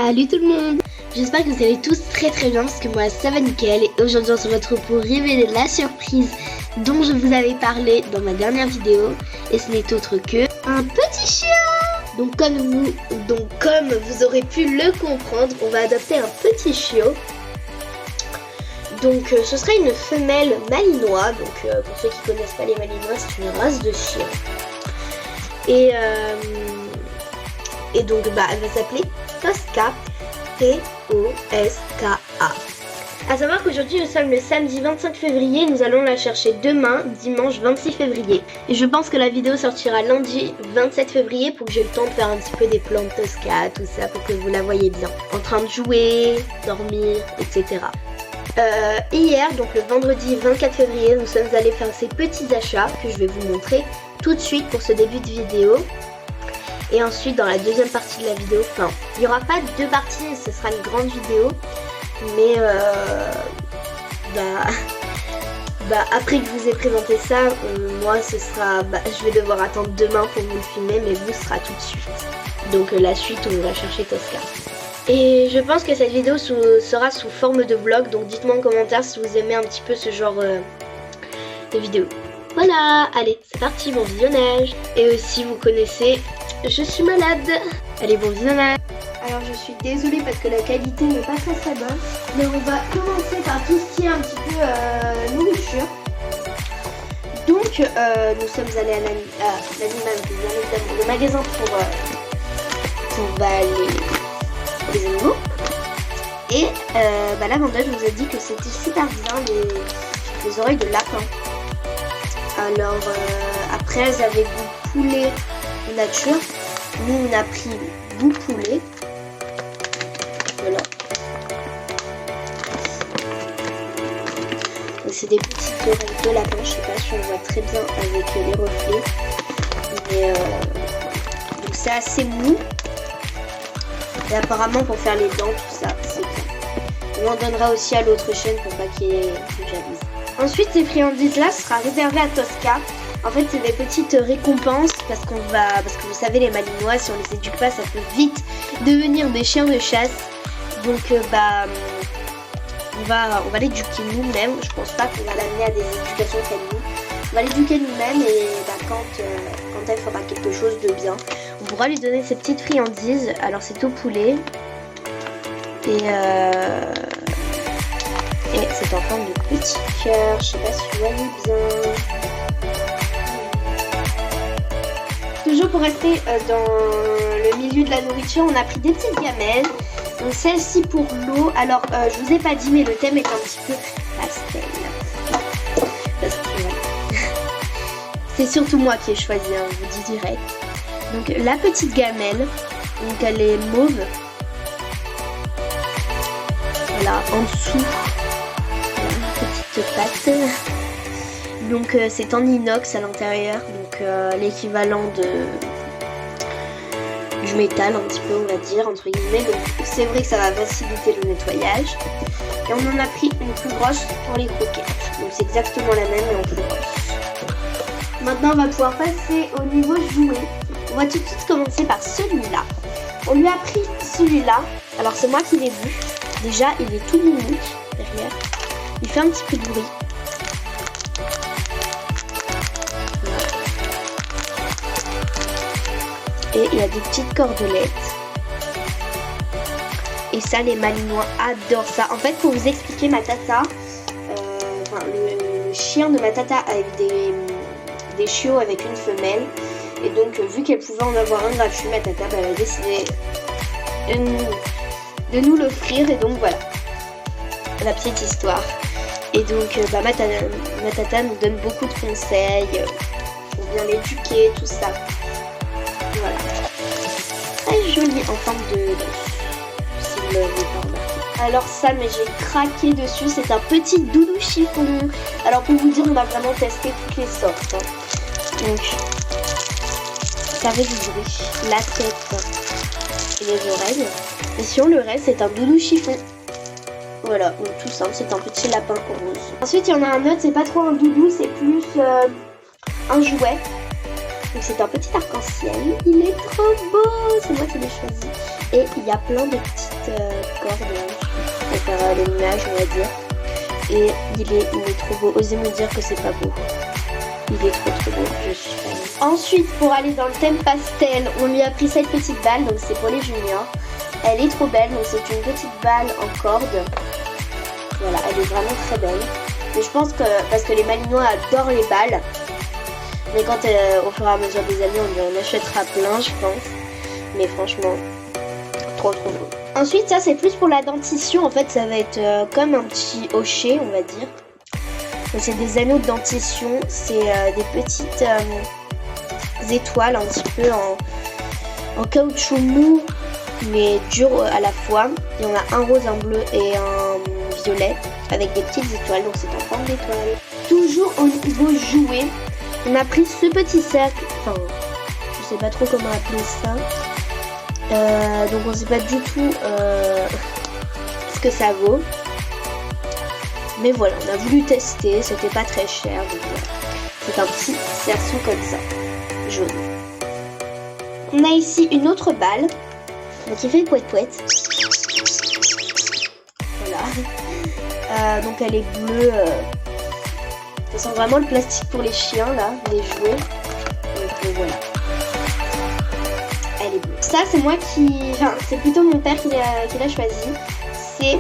Salut tout le monde. J'espère que vous allez tous très bien parce que moi ça va nickel. Et aujourd'hui on se retrouve pour révéler la surprise dont je vous avais parlé dans ma dernière vidéo. Et ce n'est autre que un petit chien. Donc comme vous aurez pu le comprendre, on va adopter un petit chiot. Donc ce sera une femelle malinois. Donc pour ceux qui connaissent pas les malinois, c'est une race de chien. Et donc elle va s'appeler Tosca, T-O-S-K-A. A savoir qu'aujourd'hui nous sommes le samedi 25 février, nous allons la chercher demain, dimanche 26 février. Et je pense que la vidéo sortira lundi 27 février pour que j'ai le temps de faire un petit peu des plans de Tosca, tout ça, pour que vous la voyez bien. En train de jouer, dormir, etc. Hier, donc le vendredi 24 février, nous sommes allés faire ces petits achats que je vais vous montrer tout de suite pour ce début de vidéo. Et ensuite dans la deuxième partie de la vidéo, enfin il n'y aura pas deux parties, ce sera une grande vidéo. Mais après que je vous ai présenté ça, moi ce sera, je vais devoir attendre demain pour vous le filmer, mais vous ce sera tout de suite. Donc la suite on va chercher Tosca. Et je pense que cette vidéo sera sous forme de vlog, donc dites-moi en commentaire si vous aimez un petit peu ce genre de vidéo. Voilà, allez c'est parti, bon visionnage. Et aussi vous connaissez, je suis malade. Allez, bon visionnage. Alors je suis désolée parce que la qualité n'est pas très bonne. Mais on va commencer par tout ce qui est un petit peu nourriture. Donc nous sommes allés à le magasin pour les animaux. Et la vendeuse nous a dit que c'était super bien les oreilles de lapin. Alors après elles avaient goût poulet nature. Nous on a pris goût poulet. Voilà. C'est des petites oreilles de lapin, je sais pas si on voit très bien avec les reflets. Mais donc c'est assez mou. Et apparemment pour faire les dents, tout ça, c'est bien. On en donnera aussi à l'autre chaîne pour pas qu'il y ait de jalousie. Ensuite ces friandises là sera réservé à Tosca. En fait c'est des petites récompenses parce que vous savez les malinois si on les éduque pas ça peut vite devenir des chiens de chasse. Donc on va l'éduquer nous-mêmes. Je pense pas qu'on va l'amener à des éducations canines. On va l'éduquer nous-mêmes et quand elle fera quelque chose de bien, on pourra lui donner ces petites friandises. Alors c'est au poulet et c'est en forme de petit cœur. Je sais pas si vous voyez bien. Toujours pour rester dans le milieu de la nourriture, on a pris des petites gamelles. Donc celle-ci pour l'eau. Alors je vous ai pas dit mais le thème est un petit peu pastel. Parce que c'est surtout moi qui ai choisi, hein, je vous dis direct. Donc la petite gamelle, donc elle est mauve. Voilà, en dessous, une petite patte. Donc c'est en inox à l'intérieur, donc l'équivalent du métal un petit peu on va dire entre guillemets. Donc c'est vrai que ça va faciliter le nettoyage. Et on en a pris une plus grosse pour les croquettes. Donc c'est exactement la même mais en plus grosse. Maintenant on va pouvoir passer au niveau jouet. On va tout de suite commencer par celui-là. On lui a pris celui-là. Alors c'est moi qui l'ai vu. Déjà il est tout mou derrière. Il fait un petit peu de bruit. Et il y a des petites cordelettes. Et ça, les malinois adorent ça. En fait, pour vous expliquer, ma tata, le chien de ma tata avec des chiots avec une femelle. Et donc, vu qu'elle pouvait en avoir un gratuit, ma tata, elle a décidé de nous l'offrir. Et donc, voilà, la petite histoire. Et donc, ma tata nous donne beaucoup de conseils pour bien l'éduquer, tout ça. Voilà. Très joli en forme de si vous l'avez pas remarqué. Alors ça, mais j'ai craqué dessus. C'est un petit doudou chiffon. Alors pour vous dire, on va vraiment tester toutes les sortes. Hein. Donc, ça fait du bruit. La tête et les oreilles. Et sur le reste, c'est un doudou chiffon. Voilà, donc tout simple, c'est un petit lapin rose. Ensuite, il y en a un autre, c'est pas trop un doudou, c'est plus un jouet. Donc c'est un petit arc-en-ciel. Il est trop beau. C'est moi qui l'ai choisi. Et il y a plein de petites cordes pour faire les nuages, on va dire. Et il est trop beau. Osez me dire que c'est pas beau. Il est trop beau. Je suis fan. Ensuite, pour aller dans le thème pastel, on lui a pris cette petite balle. Donc c'est pour les juniors. Elle est trop belle. Donc c'est une petite balle en corde. Voilà, elle est vraiment très belle. Mais je pense que, parce que les Malinois adorent les balles. Mais quand au fur et à mesure des années, on en achètera plein, je pense. Mais franchement, trop beau. Ensuite, ça c'est plus pour la dentition. En fait, ça va être comme un petit hochet, on va dire. C'est des anneaux de dentition. C'est des petites étoiles un petit peu en caoutchouc mou, mais dur à la fois. Il y en a un rose, un bleu et un violet avec des petites étoiles. Donc c'est en forme d'étoile. Toujours au niveau jouet. On a pris ce petit cercle, enfin, je sais pas trop comment appeler ça. Donc on sait pas du tout ce que ça vaut. Mais voilà, on a voulu tester, c'était pas très cher. Donc voilà. C'est un petit cerceau comme ça, jaune. On a ici une autre balle qui fait pouet-pouet. Voilà. Donc elle est bleue. Ça sent vraiment le plastique pour les chiens là, les jouets. Donc voilà. Elle est bleue. Ça c'est moi qui... Enfin c'est plutôt mon père qui l'a choisi. C'est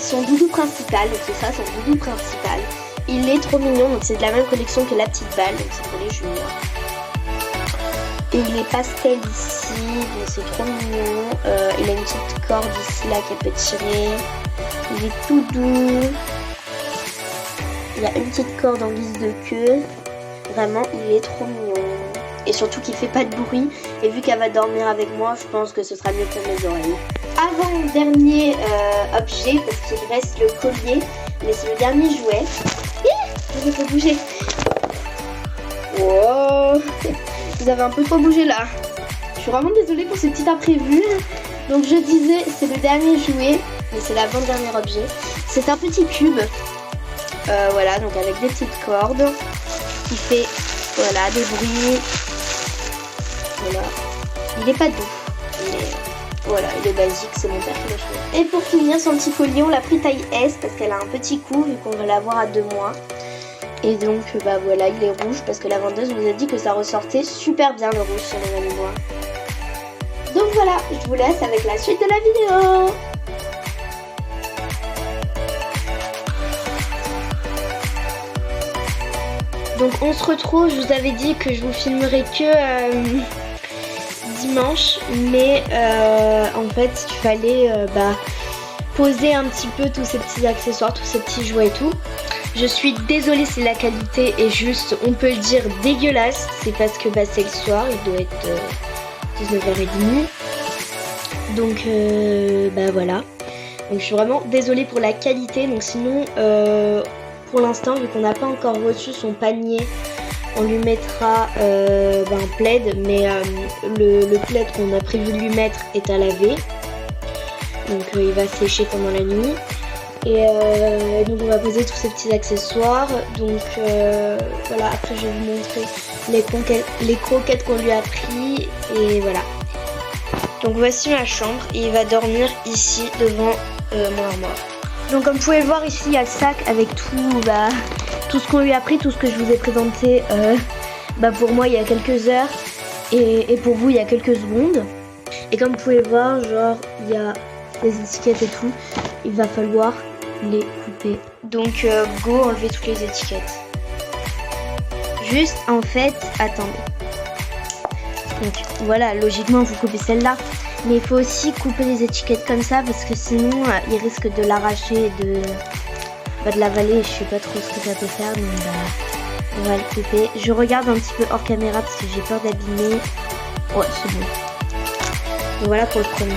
son doudou principal. Donc c'est ça son doudou principal. Il est trop mignon. Donc c'est de la même collection que la petite balle. Donc c'est pour les juniors. Et il est pastel ici. Donc c'est trop mignon. Il a une petite corde ici là qu'elle peut tirer. Il est tout doux. Il y a une petite corde en guise de queue. Vraiment, il est trop mignon. Et surtout qu'il fait pas de bruit. Et vu qu'elle va dormir avec moi, je pense que ce sera mieux pour mes oreilles. Avant-dernier objet, parce qu'il reste le collier. Mais c'est le dernier jouet. Je peux bouger. Wow. Vous avez un peu trop bougé là. Je suis vraiment désolée pour ce petit imprévu. Donc je disais, c'est le dernier jouet. Mais c'est l'avant-dernier objet. C'est un petit cube. Voilà, donc avec des petites cordes qui fait voilà des bruits. Voilà, il est pas doux, mais voilà, il est basique, c'est mon père qui l'a choisi. Et pour finir, son petit collier, on l'a pris taille S parce qu'elle a un petit cou vu qu'on va l'avoir à 2 mois. Et donc bah voilà, il est rouge parce que la vendeuse nous a dit que ça ressortait super bien le rouge sur les Malinois. Donc voilà, je vous laisse avec la suite de la vidéo. Donc on se retrouve, je vous avais dit que je vous filmerai que dimanche, mais en fait il fallait poser un petit peu tous ces petits accessoires, tous ces petits jouets et tout. Je suis désolée si la qualité est juste, on peut le dire, dégueulasse. C'est parce que c'est le soir, il doit être 19h30. Donc voilà. Donc je suis vraiment désolée pour la qualité. Donc sinon... pour l'instant, vu qu'on n'a pas encore reçu son panier, on lui mettra un plaid, mais le plaid qu'on a prévu de lui mettre est à laver. Donc il va sécher pendant la nuit. Et donc on va poser tous ces petits accessoires. Donc voilà, après je vais vous montrer les croquettes qu'on lui a pris. Et voilà. Donc voici ma chambre et il va dormir ici devant mon armoire. Donc comme vous pouvez le voir ici, il y a le sac avec tout ce qu'on lui a pris, tout ce que je vous ai présenté pour moi il y a quelques heures et pour vous il y a quelques secondes. Et comme vous pouvez le voir, genre il y a les étiquettes et tout, il va falloir les couper. Donc go enlever toutes les étiquettes. Juste en fait, attendez. Donc voilà, logiquement vous coupez celle-là. Mais il faut aussi couper les étiquettes comme ça parce que sinon il risque de l'arracher et de l'avaler. Je sais pas trop ce que ça peut faire, donc on va le couper. Je regarde un petit peu hors caméra parce que j'ai peur d'abîmer. Ouais, c'est bon. Donc voilà pour le premier.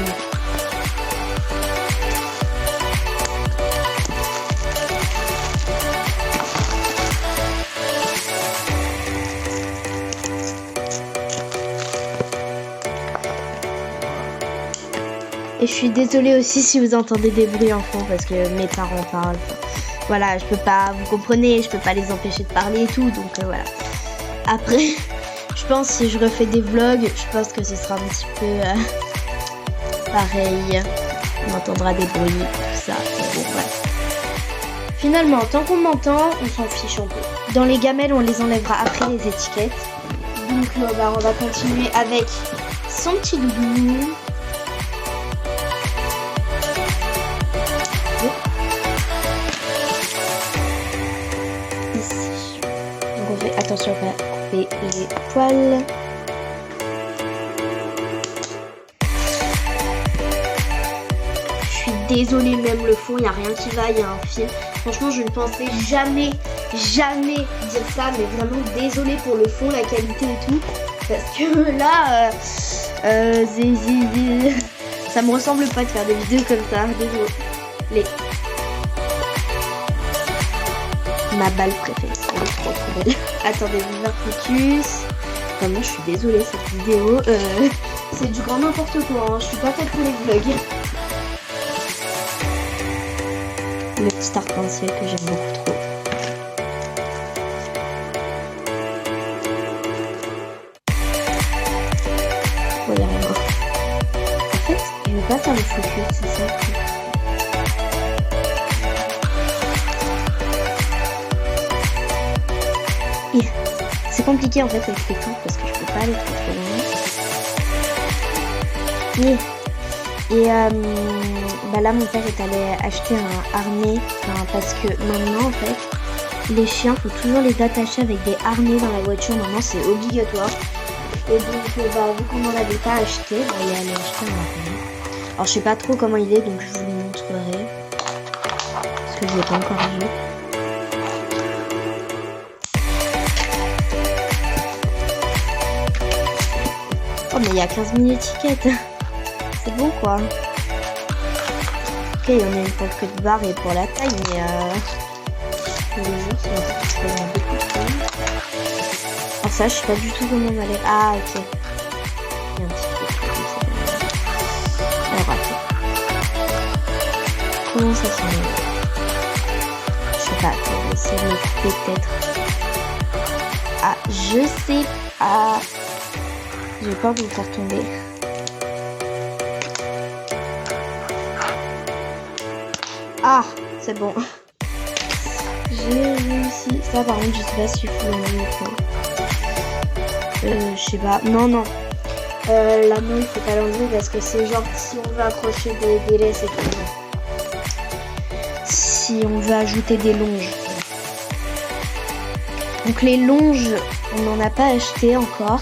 Et je suis désolée aussi si vous entendez des bruits enfants parce que mes parents parlent. Voilà, je peux pas, vous comprenez, je peux pas les empêcher de parler et tout, donc voilà. Après, Je pense si je refais des vlogs, je pense que ce sera un petit peu pareil. On entendra des bruits, tout ça. Bon, bref. Finalement, tant qu'on m'entend, on s'en fiche un peu. Dans les gamelles, on les enlèvera après les étiquettes. Donc on va continuer avec son petit doudou. Ici. Donc on fait attention à pas couper les poils. Je suis désolée, même le fond, il n'y a rien qui va, il y a un fil. Franchement, je ne pensais jamais dire ça, mais vraiment désolée pour le fond, la qualité et tout. Parce que là, ça me ressemble pas de faire des vidéos comme ça. Désolée. Ma balle préférée, elle est trop belle. Attendez-vous, un focus. Vraiment, je suis désolée, cette vidéo, c'est du grand n'importe quoi, hein. Je suis pas faite pour les vlogs. Le petit arc-en-ciel que j'aime beaucoup trop. Oh, y a rien. En fait, je vais pas faire le focus, c'est ça. C'est compliqué en fait avec les touches parce que je peux pas aller trop loin. Et là mon père est allé acheter un harnais parce que maintenant en fait les chiens faut toujours les attacher avec des harnais dans la voiture, maintenant c'est obligatoire. Et donc vu qu'on n'en avait pas acheté, il est allé acheter un harnais. Alors je sais pas trop comment il est, donc je vous le montrerai parce que je l'ai pas encore vu. Oh mais il y a 15 000 étiquettes. C'est bon quoi. Ok, il y en a une pour le code barre et pour la taille, mais tous les jours, c'est beaucoup de temps. Alors ça, je sais pas du tout comment on allait. Ah ok. Il y a un petit truc comme ça. Alors attends. Comment ça s'enlève? Je sais pas, attends, on va essayer de le couper peut-être. Ah, je sais pas. Je vais pas vous le faire tomber. Ah, c'est bon. J'ai réussi. Ça, par contre, je sais pas si il faut le mettre. Je sais pas. Non. L'anneau, il faut pas l'enlever parce que c'est genre si on veut accrocher des laisses et tout. Si on veut ajouter des longes. Donc les longes, on n'en a pas acheté encore.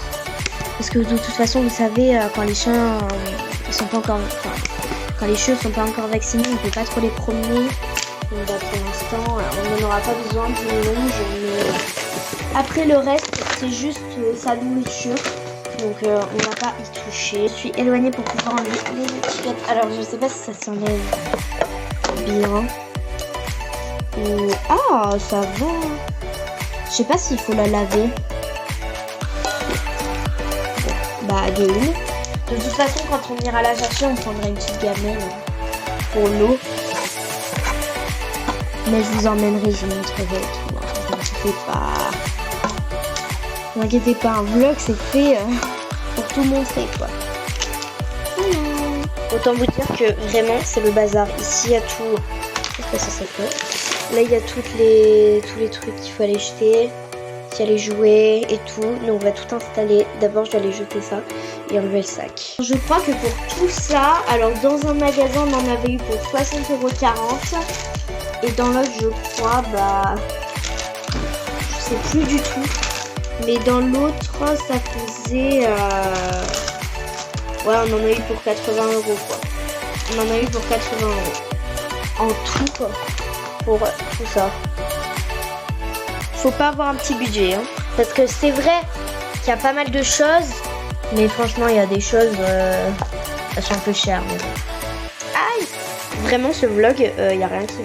Parce que de toute façon, vous savez, quand les chiens ils sont pas encore, quand les chiots sont pas encore vaccinés, on peut pas trop les promener. Donc pour l'instant, on n'en aura pas besoin d'une longe. Mais après le reste, c'est juste sa nourriture. Donc on va pas y toucher. Je suis éloignée pour pouvoir enlever les étiquettes. Alors je sais pas si ça s'enlève bien. Ah, ça va. Je sais pas s'il faut la laver. De une. De toute façon, quand on ira la chercher, on prendra une petite gamelle pour l'eau. Mais je vous emmènerai, je vous montrerai tout. Ne vous inquiétez pas. Ne vous inquiétez pas, un vlog c'est fait pour tout montrer quoi. Voilà. Autant vous dire que vraiment c'est le bazar. Ici il y a tout. Je sais pas si ça s'appelle. Là il y a tous les trucs qu'il faut aller jeter. Il y a les jouets et tout, donc on va tout installer. D'abord je dois aller jeter ça et enlever le sac. Je crois que pour tout ça, alors dans un magasin on en avait eu pour 60,40 € et dans l'autre je crois, je sais plus du tout, mais dans l'autre ça faisait, ouais on en a eu pour 80 € quoi. On en a eu pour 80 € en tout quoi, pour tout ça. Faut pas avoir un petit budget, hein, parce que c'est vrai qu'il y a pas mal de choses, mais franchement il y a des choses, elles sont un peu chères. Mais bon. Aïe, vraiment ce vlog, il y a rien qui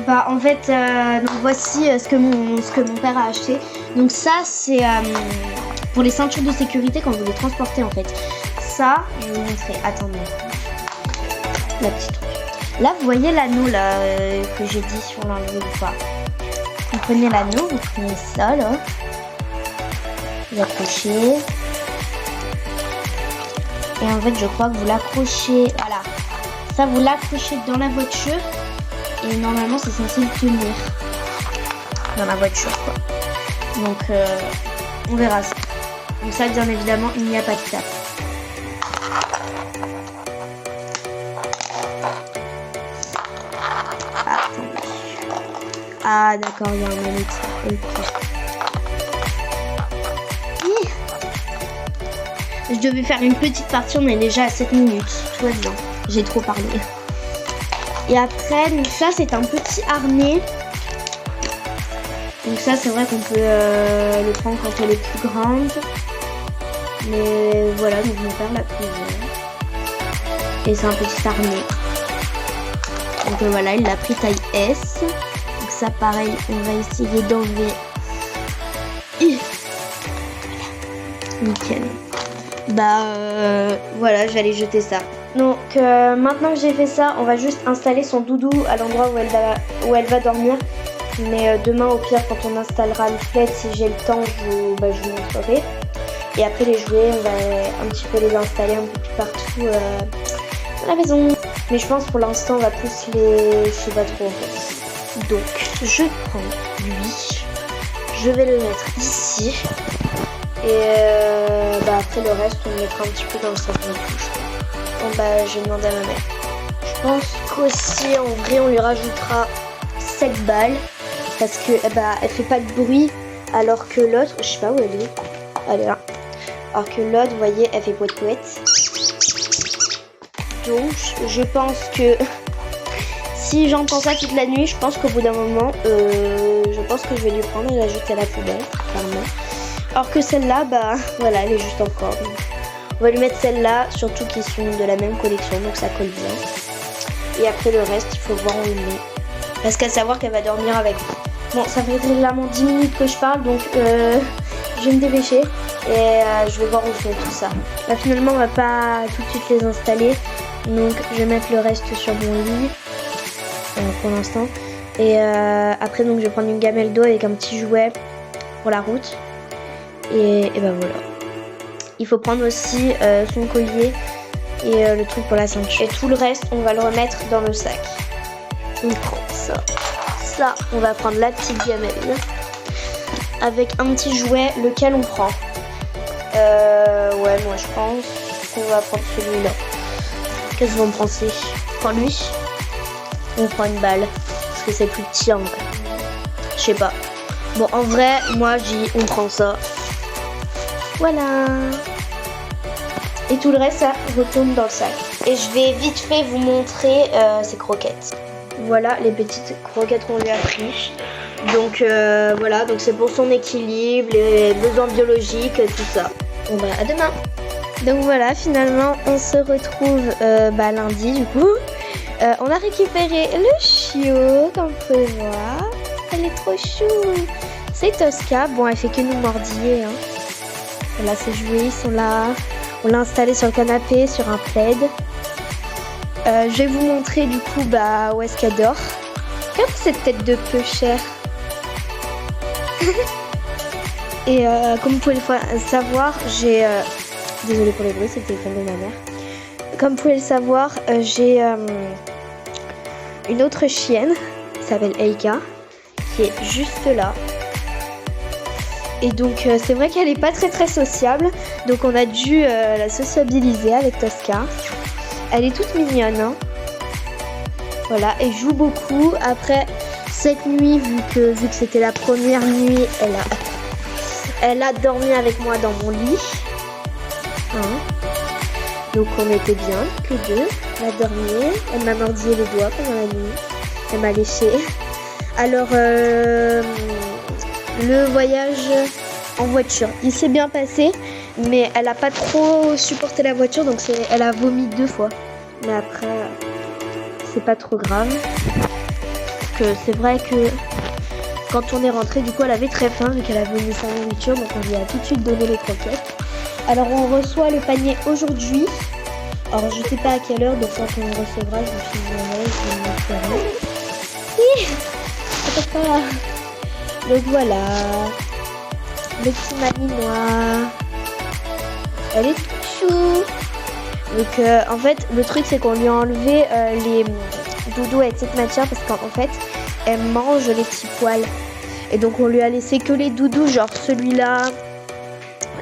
va. En fait, donc voici ce que mon père a acheté. Donc ça c'est pour les ceintures de sécurité quand vous les transportez en fait. Ça, je vais vous montrer. Attendez, la petite truc. Là vous voyez l'anneau là que j'ai dit si on l'a enlevé ou pas. Vous prenez l'anneau, vous prenez ça là, Vous accrochez. Et en fait, je crois que vous l'accrochez. Voilà. Ça, vous l'accrochez dans la voiture. Et normalement, c'est censé le tenir dans la voiture, quoi. Donc, on verra ça. Donc ça, bien évidemment, il n'y a pas de tape. Ah, d'accord, il y a un magnétisme. Ok. Je devais faire une petite partie, on est déjà à 7 minutes. Tout va bien. J'ai trop parlé. Et après, donc ça, c'est un petit harnais. Donc ça, c'est vrai qu'on peut le prendre quand elle est plus grande. Mais voilà, donc mon père l'a pris. Et c'est un petit harnais. Donc voilà, il l'a pris taille S. Donc ça, pareil, on va essayer d'enlever. Nickel. Voilà, j'allais jeter ça. Donc maintenant que j'ai fait ça, on va juste installer son doudou à l'endroit où elle va dormir. Mais demain, au pire, quand on installera le plaid, si j'ai le temps, je vous montrerai. Et après les jouets, on va un petit peu les installer un peu plus partout dans la maison. Mais je pense pour l'instant, on va plus les... Je sais pas trop en fait. Donc, je prends lui. Je vais le mettre ici. Et après le reste, on le mettra un petit peu dans le savon de couche. Bon je vais demander à ma mère. Je pense qu'aussi, en vrai, on lui rajoutera 7 balles. Parce que elle fait pas de bruit. Alors que l'autre, je sais pas où elle est. Elle est là. Alors que l'autre, vous voyez, elle fait poète-poète. Donc, je pense que si j'entends ça toute la nuit, je pense qu'au bout d'un moment, je pense que je vais lui prendre et la jeter à la poubelle, clairement. Alors que celle-là, voilà, elle est juste encore. Donc, on va lui mettre celle-là, surtout qu'ils sont de la même collection, donc ça colle bien. Et après le reste, il faut voir où il met. Parce qu'à savoir qu'elle va dormir avec moi. Bon, ça fait régulièrement 10 minutes que je parle, donc je vais me dépêcher et je vais voir où je mets tout ça. Finalement, on va pas tout de suite les installer, donc je vais mettre le reste sur mon lit pour l'instant. Et après, donc je vais prendre une gamelle d'eau avec un petit jouet pour la route. Et voilà. Il faut prendre aussi son collier et le truc pour la ceinture. Et tout le reste, on va le remettre dans le sac. On prend ça. Ça, on va prendre la petite gamelle avec un petit jouet, lequel on prend. Ouais, moi je pense qu'on va prendre celui-là. Qu'est-ce que vous en pensez? On prend lui. On prend une balle parce que c'est plus petit en vrai. Je sais pas. Bon, en vrai, moi je dis on prend ça. Voilà. Et tout le reste, ça retourne dans le sac. Et je vais vite fait vous montrer ces croquettes. Voilà les petites croquettes qu'on lui a pris. Donc voilà, donc c'est pour son équilibre, les besoins biologiques, tout ça. Bon à demain. Donc voilà, finalement on se retrouve lundi du coup. On a récupéré le chiot, comme vous pouvez voir. Elle est trop chou. C'est Tosca. Bon, elle fait que nous mordiller. Voilà, ses jouets, ils sont là. On l'a installé sur le canapé, sur un plaid. Je vais vous montrer du coup où est-ce qu'elle dort. Regarde cette tête de peu chère. Et comme vous pouvez le savoir, j'ai... Désolée pour les bruits, c'est le téléphone de ma mère. Comme vous pouvez le savoir, j'ai une autre chienne qui s'appelle Eika, qui est juste là. Et donc c'est vrai qu'elle est pas très sociable. Donc on a dû la sociabiliser avec Tosca. Elle est toute mignonne. Voilà, elle joue beaucoup. Après cette nuit, vu que c'était la première nuit, elle a dormi avec moi dans mon lit. Donc on était bien, tous les deux. Elle a dormi, elle m'a mordi les doigts pendant la nuit. Elle m'a léché. Alors le voyage en voiture, il s'est bien passé, mais elle a pas trop supporté la voiture, donc elle a vomi 2 fois. Mais après, c'est pas trop grave. C'est vrai que quand on est rentré, du coup, elle avait très faim vu qu'elle a vomi sa nourriture, donc on lui a tout de suite donné les croquettes. Alors on reçoit le panier aujourd'hui. Alors je sais pas à quelle heure, donc quand on le recevra, je vous filmerai, je vous montrerai. Donc voilà. le petit malinois. Elle est toute chou. Donc en fait, le truc c'est qu'on lui a enlevé les doudous avec cette matière parce qu'en fait, elle mange les petits poils. Et donc on lui a laissé que les doudous, genre celui-là,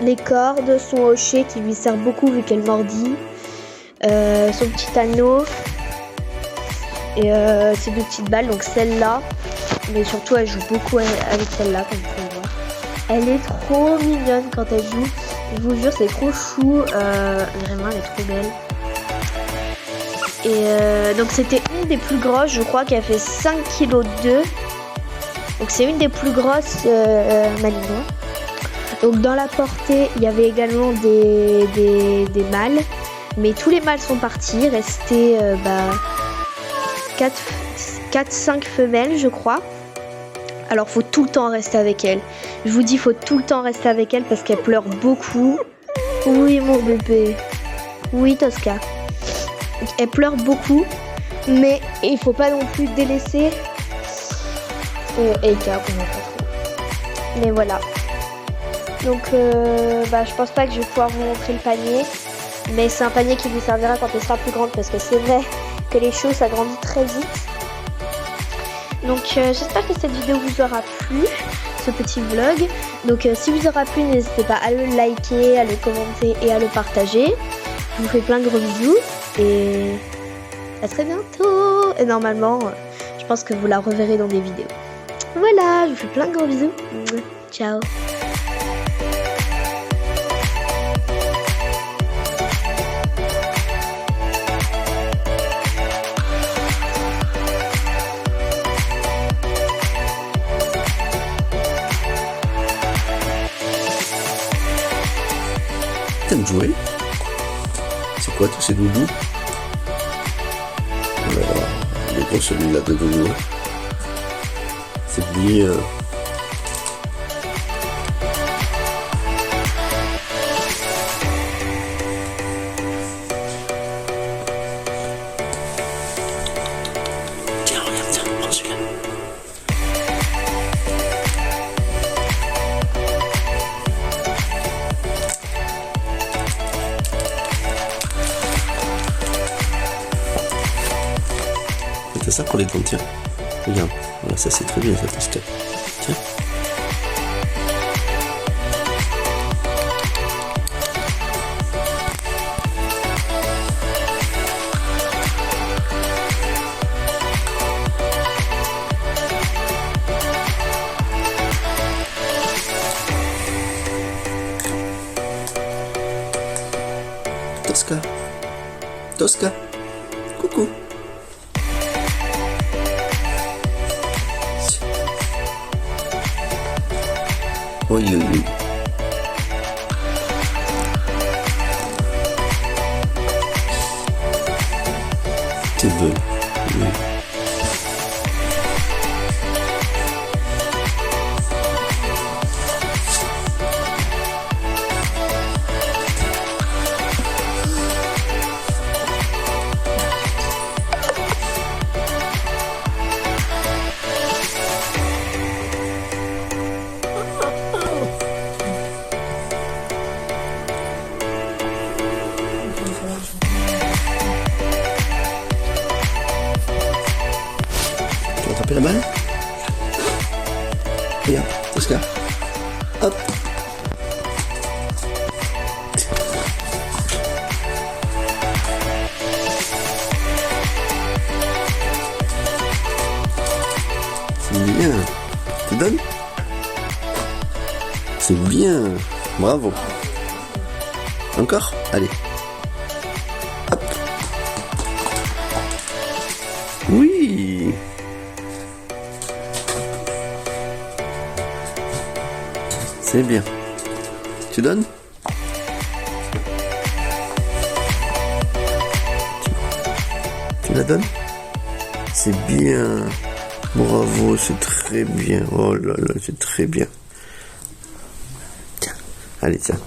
les cordes, son hochet qui lui sert beaucoup vu qu'elle mordit, son petit anneau et ses 2 petites balles, donc celle-là. Mais surtout elle joue beaucoup avec celle-là comme vous pouvez voir. Elle est trop mignonne quand elle joue. Je vous jure, c'est trop chou. Vraiment, elle est trop belle. Et donc c'était une des plus grosses, je crois qu'elle fait 5,2 kg. Donc c'est une des plus grosses malinois. Donc dans la portée, il y avait également des mâles. Mais tous les mâles sont partis. Restait 4-5 femelles, je crois. Alors faut tout le temps rester avec elle. Je vous dis, faut tout le temps rester avec elle parce qu'elle pleure beaucoup. Oui mon bébé. Oui Tosca. Elle pleure beaucoup. Mais il faut pas non plus délaisser Eika. Mais voilà. Donc je pense pas que je vais pouvoir vous montrer le panier. Mais c'est un panier qui vous servira quand elle sera plus grande. Parce que c'est vrai que les choses ça grandit très vite. Donc j'espère que cette vidéo vous aura plu, ce petit vlog. Donc si vous aura plu, n'hésitez pas à le liker, à le commenter et à le partager. Je vous fais plein de gros bisous et à très bientôt. Et normalement, je pense que vous la reverrez dans des vidéos. Voilà, je vous fais plein de gros bisous. Ciao. T'aimes jouer? C'est quoi tous ces doudous? Il est gros celui-là de doudou. C'est bien. Tiens, regarde ça, prends celui-là. C'est ça pour les dents, tiens. Regarde, voilà, ça c'est très bien, ça Tosca. Tiens. Tosca. Tosca. Coucou. Oui, oui, oui. T'es bonne. Oui. Tu vas attraper la balle? Regarde, Tosca. Hop. C'est bien. Tu donnes? C'est bien. Bravo. Encore? Allez. Hop. Oui. C'est bien. Tu donnes? Tu la donnes? C'est bien. Bravo, c'est très bien. Oh là là, c'est très bien. Tiens. Allez, tiens.